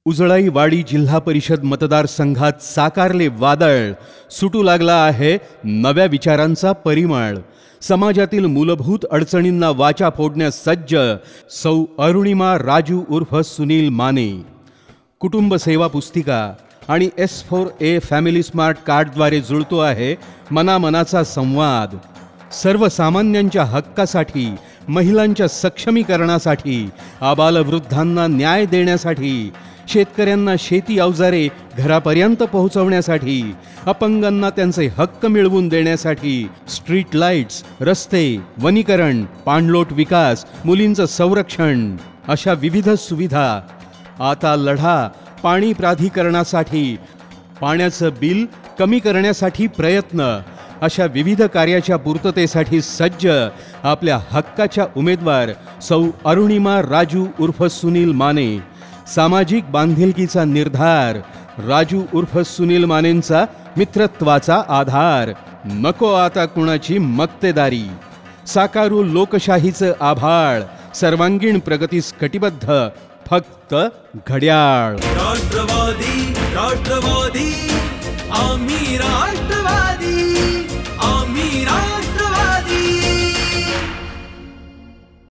उजळाईवाडी जिल्हा परिषद मतदारसंघात साकारले वादळ, सुटू लागला आहे नव्या विचारांचा परिमळ। समाजातील मूलभूत अडचणींना वाचा फोडण्यास सज्ज सौ अरुणिमा राजू उर्फ सुनील माने। कुटुंब सेवा पुस्तिका आणि S4A फॅमिली स्मार्ट कार्डद्वारे जुळतो आहे मनामनाचा संवाद। सर्वसामान्यांच्या हक्कासाठी, महिलांच्या सक्षमीकरणासाठी, आबालवृद्धांना न्याय देण्यासाठी, शेतकऱ्यांना शेती अवजारे घरापर्यंत पोहोचवण्यासाठी, अपंगांना त्यांचे हक्क मिळवून देण्यासाठी, स्ट्रीट लाईट्स, रस्ते, वनीकरण, पाणलोट विकास, मुलींचं संरक्षण अशा विविध सुविधा। आता लढा पाणी प्राधिकरणासाठी, पाण्याचं बिल कमी करण्यासाठी प्रयत्न अशा विविध कार्याच्या पूर्ततेसाठी सज्ज आपल्या हक्काच्या उमेदवार सौ अरुणिमा राजू उर्फ सुनील माने। सामाजिक बांधिलकीचा निर्धार, राजू उर्फ सुनील मानेंचा मित्रत्वाचा आधार। नको आता कुणाची मक्तेदारी, साकारू लोकशाहीचं आभाळ, सर्वांगीण प्रगतीस कटिबद्ध फक्त घड्याळ। राष्ट्रवादी राष्ट्रवादी आम्ही राष्ट्रवादी।